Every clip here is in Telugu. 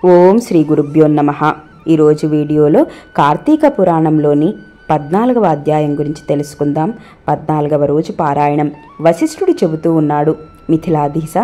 ఓం శ్రీ గురుభ్యో నమః. ఈరోజు వీడియోలో కార్తీక పురాణంలోని 14వ అధ్యాయం గురించి తెలుసుకుందాం. 14వ రోజు పారాయణం. వశిష్ఠుడు చెబుతూ ఉన్నాడు, మిథిలాధీశ,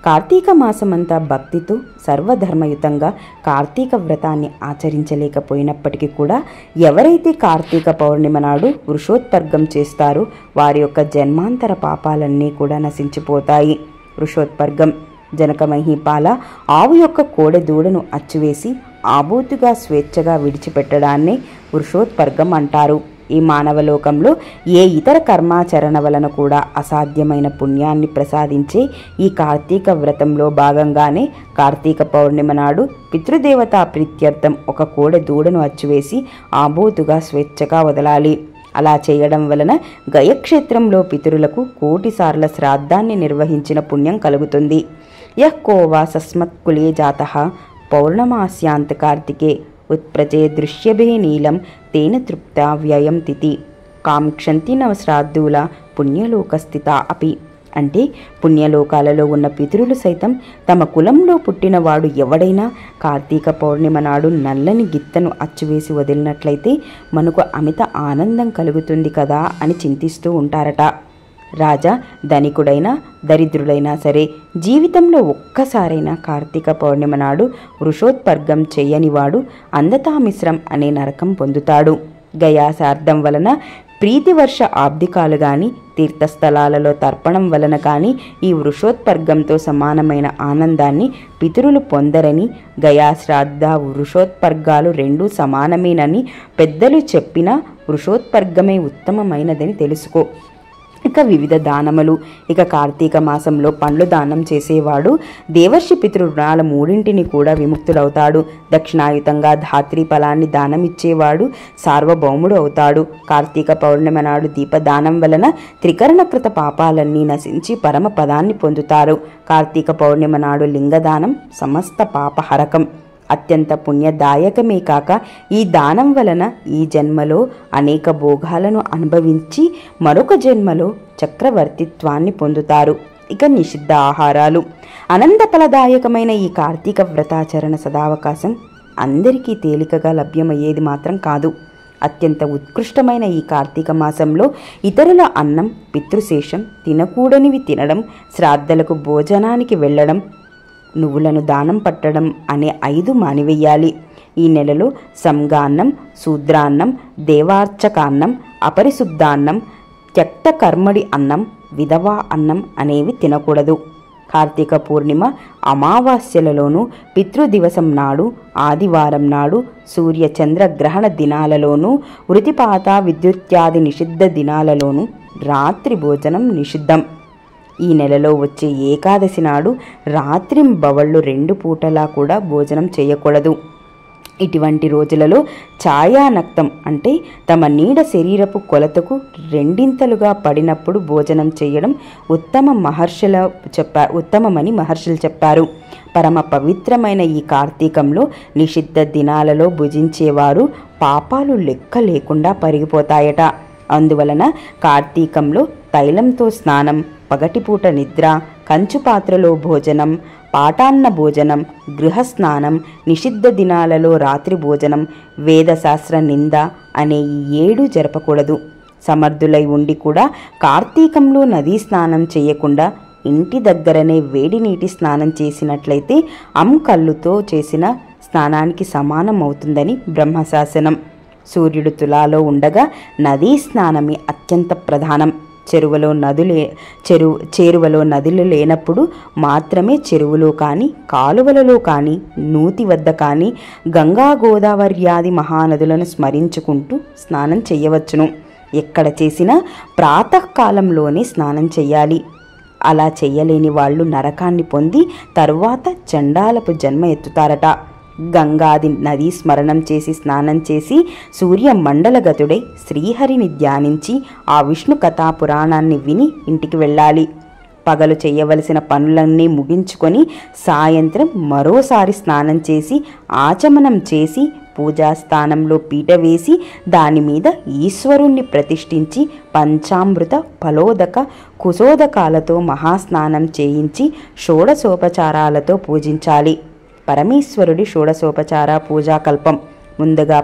కార్తీక మాసమంతా భక్తితో సర్వధర్మయుతంగా కార్తీక వ్రతాన్ని ఆచరించలేకపోయినప్పటికీ కూడా ఎవరైతే కార్తీక పౌర్ణిమ నాడు వృషోత్పర్గం చేస్తారో వారి యొక్క జన్మాంతర పాపాలన్నీ కూడా నశించిపోతాయి. వృషోత్పర్గం జనక మహీపాల ఆవు యొక్క కోడె దూడను అచ్చువేసి ఆబోతుగా స్వేచ్ఛగా విడిచిపెట్టడాన్ని వృషోత్పర్గం అంటారు. ఈ మానవలోకంలో ఏ ఇతర కర్మాచరణ వలన కూడా అసాధ్యమైన పుణ్యాన్ని ప్రసాదించే ఈ కార్తీక వ్రతంలో భాగంగానే కార్తీక పౌర్ణిమ నాడు పితృదేవతా ప్రీత్యర్థం ఒక కోడె దూడను అచ్చువేసి ఆబోతుగా స్వేచ్ఛగా వదలాలి. అలా చేయడం వలన గయక్షేత్రంలో పితరులకు 1,000,000 సార్ల శ్రాద్ధాన్ని నిర్వహించిన పుణ్యం కలుగుతుంది. యః కోవా సస్మత్కులే జాతః పౌర్ణమాస్యాంత కార్తికే ఉత్ప్రజే దృశ్యభే నీలం తేన తృప్త వ్యయం తిథి కాంక్షంతి నవ శ్రాద్ధూల పుణ్యలోకస్థిత అపి. అంటే పుణ్యలోకాలలో ఉన్న పితరులు సైతం తమ కులంలో పుట్టినవాడు ఎవడైనా కార్తీక పౌర్ణిమ నాడు నల్లని గిత్తను అచ్చువేసి వదిలినట్లయితే మనకు అమిత ఆనందం కలుగుతుంది కదా అని చింతిస్తూ ఉంటారట. రాజా ధనికుడైనా దరిద్రుడైనా సరే జీవితంలో ఒక్కసారైనా కార్తీక పౌర్ణిమ నాడు వృషోత్పర్గం చెయ్యనివాడు అందతామిశ్రం అనే నరకం పొందుతాడు. గయాసార్థం వలన ప్రీతివర్ష ఆబ్దికాలు గాని తీర్థస్థలాలలో తర్పణం వలన కానీ ఈ వృషోత్పర్గంతో సమానమైన ఆనందాన్ని పితరులు పొందరని, గయాశ్రాద్ధ వృషోత్పర్గాలు రెండూ సమానమేనని పెద్దలు చెప్పినా వృషోత్పర్గమే ఉత్తమమైనదని తెలుసుకో. ఇక వివిధ దానములు. ఇక కార్తీక మాసంలో పండ్లు దానం చేసేవాడు దేవర్షి పితృణాల 3 కూడా విముక్తుడవుతాడు. దక్షిణాయుతంగా ధాత్రి ఫలాన్ని దానమిచ్చేవాడు సార్వభౌముడు అవుతాడు. కార్తీక పౌర్ణిమ నాడు దీపదానం వలన త్రికరణకృత పాపాలన్నీ నశించి పరమ పదాన్ని పొందుతారు. కార్తీక పౌర్ణిమ నాడు లింగదానం సమస్త పాపహరకం, అత్యంత పుణ్యదాయకమే కాక ఈ దానం వలన ఈ జన్మలో అనేక భోగాలను అనుభవించి మరొక జన్మలో చక్రవర్తిత్వాన్ని పొందుతారు. ఇక నిషిద్ధ ఆహారాలు. అనంత ఫలదాయకమైన ఈ కార్తీక వ్రతాచరణ సదావకాశం అందరికీ తేలికగా లభ్యమయ్యేది మాత్రం కాదు. అత్యంత ఉత్కృష్టమైన ఈ కార్తీక మాసంలో ఇతరుల అన్నం పితృశేషం తినకూడనివి తినడం, శ్రాద్ధలకు భోజనానికి వెళ్ళడం, నువ్వులను దానం పట్టడం అనే 5 మానివేయాలి. ఈ నెలలో సంగాన్నం, శూద్రాన్నం, దేవార్చకాన్నం, అపరిశుద్ధాన్నం, త్యక్త కర్మడి అన్నం, విధవా అన్నం అనేవి తినకూడదు. కార్తీక పూర్ణిమ అమావాస్యలలోనూ, పితృదివసం నాడు, ఆదివారం నాడు, సూర్య చంద్ర గ్రహణ దినాలలోనూ, వృతిపాత విద్యుత్యాది నిషిద్ధ దినాలలోనూ రాత్రి భోజనం నిషిద్ధం. ఈ నెలలో వచ్చే ఏకాదశి నాడు రాత్రింబవళ్ళు 2 పూటలా కూడా భోజనం చేయకూడదు. ఇటువంటి రోజులలో ఛాయానక్తం అంటే తమ నీడ శరీరపు కొలతకు 2 పడినప్పుడు భోజనం చేయడం ఉత్తమమని మహర్షులు చెప్పారు. పరమ పవిత్రమైన ఈ కార్తీకంలో నిషిద్ధ దినాలలో భుజించేవారు పాపాలు లెక్క లేకుండా పరిగిపోతాయట. అందువలన కార్తీకంలో తైలంతో స్నానం, పగటిపూట నిద్ర, కంచుపాత్రలో భోజనం, పాటాన్న భోజనం, గృహస్నానం, నిషిద్ధ దినాలలో రాత్రి భోజనం, వేదశాస్త్ర నింద అనే ఈ 7 జరపకూడదు. సమర్థులై ఉండి కూడా కార్తీకంలో నదీ స్నానం చేయకుండా ఇంటి దగ్గరనే వేడి నీటి స్నానం చేసినట్లయితే కళ్ళుతో చేసిన స్నానానికి సమానం అవుతుందని బ్రహ్మశాసనం. సూర్యుడు తులాలో ఉండగా నదీ స్నానమే అత్యంత ప్రధానం. చేరువలో నదులు లేనప్పుడు మాత్రమే చెరువులో కానీ, కాలువలలో కానీ, నూతి వద్ద కానీ గంగా గోదావర్యాది మహానదులను స్మరించుకుంటూ స్నానం చేయవచ్చును. ఎక్కడ చేసినా ప్రాతకాలంలోనే స్నానం చెయ్యాలి. అలా చెయ్యలేని వాళ్ళు నరకాన్ని పొంది తరువాత చండాలపు జన్మ ఎత్తుతారట. గంగాది నదీ స్మరణం చేసి స్నానం చేసి సూర్య మండలగతుడై శ్రీహరిని ధ్యానించి ఆ విష్ణు కథా పురాణాన్ని విని ఇంటికి వెళ్ళాలి. పగలు చేయవలసిన పనులన్నీ ముగించుకొని సాయంత్రం మరోసారి స్నానం చేసి ఆచమనం చేసి పూజాస్థానంలో పీట వేసి దానిమీద ఈశ్వరుణ్ణి ప్రతిష్ఠించి పంచామృత ఫలోదక కుశోదకాలతో మహాస్నానం చేయించి షోడశోపచారాలతో పూజించాలి. పరమేశ్వరుడి షోడశోపచార పూజాకల్పం. ముందుగా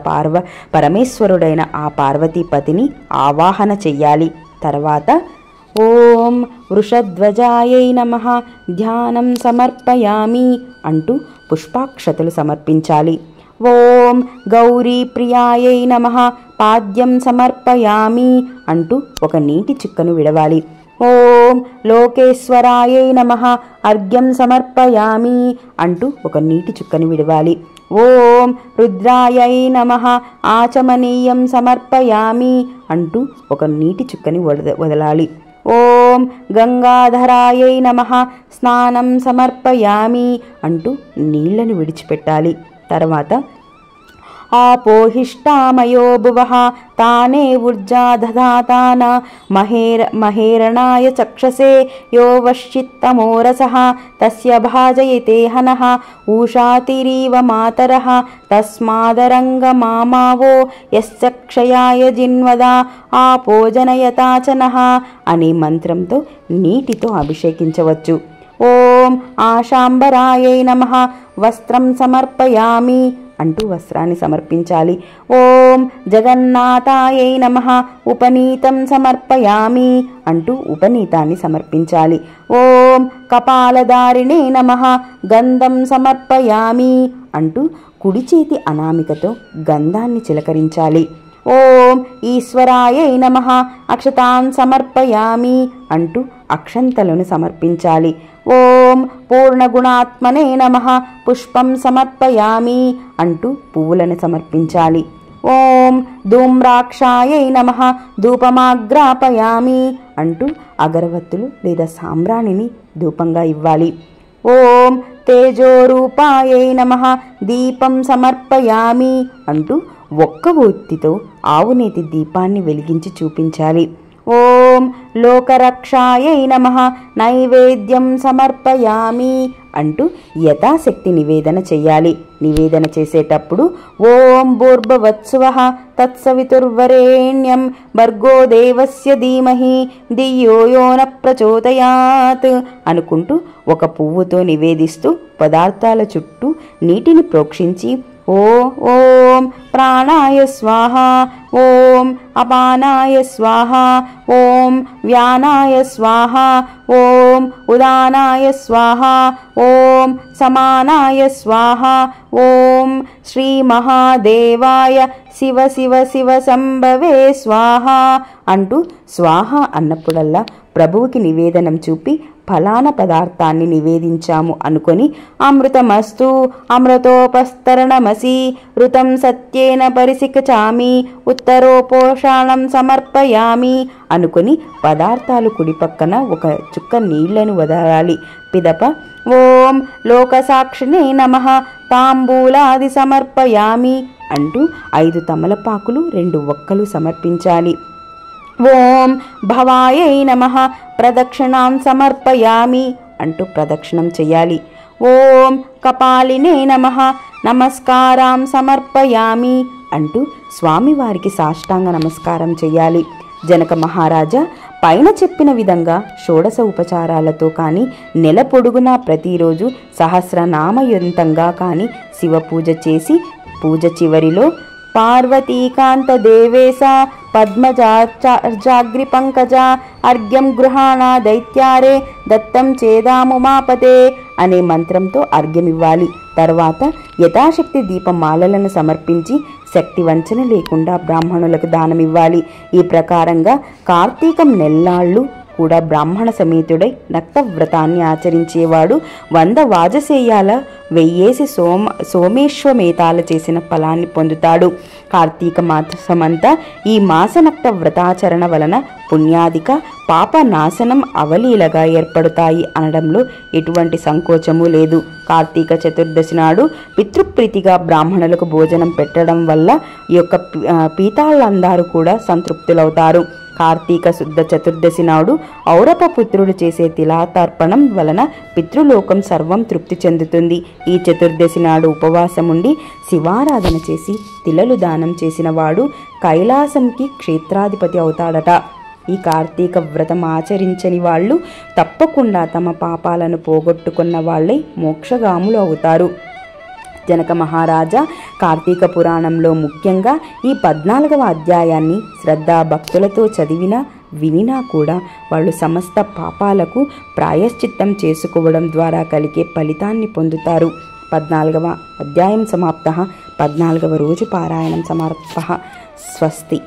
పరమేశ్వరుడైన ఆ పార్వతీపతిని ఆవాహన చెయ్యాలి. తర్వాత ఓం వృషధ్వజాయై నమః ధ్యానం సమర్పయామి అంటూ పుష్పాక్షతలు సమర్పించాలి. ఓం గౌరీ ప్రియాయై నమః పాద్యం సమర్పయామి అంటూ ఒక నీటి చుక్కను విడవాలి. ఓం లోకేశ్వరాయై నమః అర్ఘ్యం సమర్పయామి అంటూ ఒక నీటి చుక్కను విడవాలి. ఓం రుద్రాయై నమః ఆచమనీయం సమర్పయామి అంటూ ఒక నీటి చుక్కని వదలాలి. ఓం గంగాధరాయై నమః స్నానం సమర్పయామి అంటూ నీళ్లను విడిచిపెట్టాలి. తర్వాత ఆపోహిష్టామయో భువః తానే ఊర్జా దధాతాన మహేరణాయ చక్షసే యో వశ్చిత్తమోరసః తస్య భాజయతే హనః ఊషాతిరీవ మాతరః తస్మాదరంగమామావో యశ్చక్షయాయ జిన్వదా ఆపోజనయతాచనః అనే మంత్రంతో నీటితో అభిషేకించవచ్చు. ఓం ఆశాంబరాయై నమః వస్త్రం సమర్పయామి అంటూ వస్త్రాన్ని సమర్పించాలి. ఓం జగన్నాథాయై నమః ఉపనీతం సమర్పయామి అంటూ ఉపనీతాన్ని సమర్పించాలి. ఓం కపాలధారిణే నమః గంధం సమర్పయామి అంటూ కుడి చేతి అనామికతో గంధాన్ని చిలకరించాలి. ఓం ఈశ్వరాయై నమః అక్షతాన్ సమర్పయామి అంటూ అక్షంతలను సమర్పించాలి. ఓం పూర్ణగుణాత్మనే నమః పుష్పం సమర్పయామి అంటూ పువ్వులను సమర్పించాలి. ఓం ధూమ్రాక్షాయై నమః ధూపమాగ్రాపయామి అంటూ అగరవత్తులు లేదా సాంబ్రాణిని ధూపంగా ఇవ్వాలి. ఓం తేజోరూపాయై నమః దీపం సమర్పయామి అంటూ ఒక్క ఒత్తితో ఆవునేతి దీపాన్ని వెలిగించి చూపించాలి. ఓం లోకరక్షాయై నమః నైవేద్యం సమర్పయామి అంటూ యథాశక్తి నివేదన చెయ్యాలి. నివేదన చేసేటప్పుడు ఓం భూర్భువస్సువః తత్సవితుర్వరేణ్యం భర్గో దేవస్య ధీమహి ధియో యో న ప్రచోదయాత్ అనుకుంటూ ఒక పువ్వుతో నివేదిస్తూ పదార్థాల చుట్టూ నీటిని ప్రోక్షించి ఓం ప్రాణాయ స్వాహ, ఓం అపానాయ స్వాహ, ఓం వ్యానాయ స్వాహ, ఓం ఉదానాయ స్వాహ, ఓం సమానాయ స్వాహ, ఓం శ్రీ మహాదేవాయ శివ శివ శివ సంభవే స్వాహ అంటూ స్వాహ అన్నప్పుడల్లా ప్రభువుకి నివేదనం చూపి ఫలాన పదార్థాన్ని నివేదించాము అనుకొని అమృతమస్తు అమృతోపస్తరణమసి ఋతం సత్యేన పరిసికచామి ఉత్తరోపోషాణం సమర్పయామి అనుకొని పదార్థాలు కుడి పక్కన ఒక చుక్క నీళ్లను వదలాలి. పిదప ఓం లోకసాక్షినే నమః తాంబూలాది సమర్పయామి అంటూ 5 తమలపాకులు 2 ఒక్కలు సమర్పించాలి. ఓం భవాయై నమః ప్రదక్షిణాం సమర్పయామి అంటూ ప్రదక్షిణం చేయాలి. ఓం కపాలినే నమః నమస్కారం సమర్పయామి అంటూ స్వామివారికి సాష్టాంగ నమస్కారం చేయాలి. జనక మహారాజా పైన చెప్పిన విధంగా షోడశ ఉపచారాలతో కానీ నెల పొడుగునా ప్రతిరోజు సహస్రనామయుతంగా కానీ శివ పూజ చేసి పూజ చివరిలో పార్వతీకాంత దేవేశ పద్మజాగ్రి పంకజ అర్ఘ్యం గృహాణ దైత్యారే దత్తం చేదాముమాపతే అనే మంత్రంతో అర్ఘ్యమివ్వాలి. తర్వాత యథాశక్తి దీపమాలలను సమర్పించి శక్తి వంచన లేకుండా బ్రాహ్మణులకు దానమివ్వాలి. ఈ ప్రకారంగా కార్తీకం నెల్లాళ్ళు కూడా బ్రాహ్మణ సమేతుడై నక్తవ్రతాన్ని ఆచరించేవాడు 100 వాజసేయాల 1000 సోమేశ్వమేతాలు చేసిన ఫలాన్ని పొందుతాడు. కార్తీక మాసమంతా ఈ మాసనక్త వ్రతాచరణ వలన పుణ్యాధిక పాప నాశనం అవలీలగా ఏర్పడతాయి అనడంలో ఎటువంటి సంకోచము లేదు. కార్తీక చతుర్దశి నాడు పితృప్రీతిగా బ్రాహ్మణులకు భోజనం పెట్టడం వల్ల ఈ యొక్క పీతాళ్ళందరూ కూడా సంతృప్తులవుతారు. కార్తీక శుద్ధ చతుర్దశి నాడు ఔరప పుత్రుడు చేసే తిలాతర్పణం వలన పితృలోకం సర్వం తృప్తి చెందుతుంది. ఈ చతుర్దశి నాడు ఉపవాసముండి శివారాధన చేసి తిలలు దానం చేసిన వాడు కైలాసంకి క్షేత్రాధిపతి అవుతాడట. ఈ కార్తీక వ్రతం ఆచరించని వాళ్ళు తప్పకుండా తమ పాపాలను పోగొట్టుకున్న వాళ్ళై మోక్షగాములు అవుతారు. జనక మహారాజా కార్తీక పురాణంలో ముఖ్యంగా ఈ 14వ అధ్యాయాన్ని శ్రద్ధాభక్తులతో చదివినా వినినా కూడా వాళ్ళు సమస్త పాపాలకు ప్రాయశ్చిత్తం చేసుకోవడం ద్వారా కలిగే ఫలితాన్ని పొందుతారు. 14వ అధ్యాయం సమాప్త. 14వ రోజు పారాయణం సమర్ప. స్వస్తి.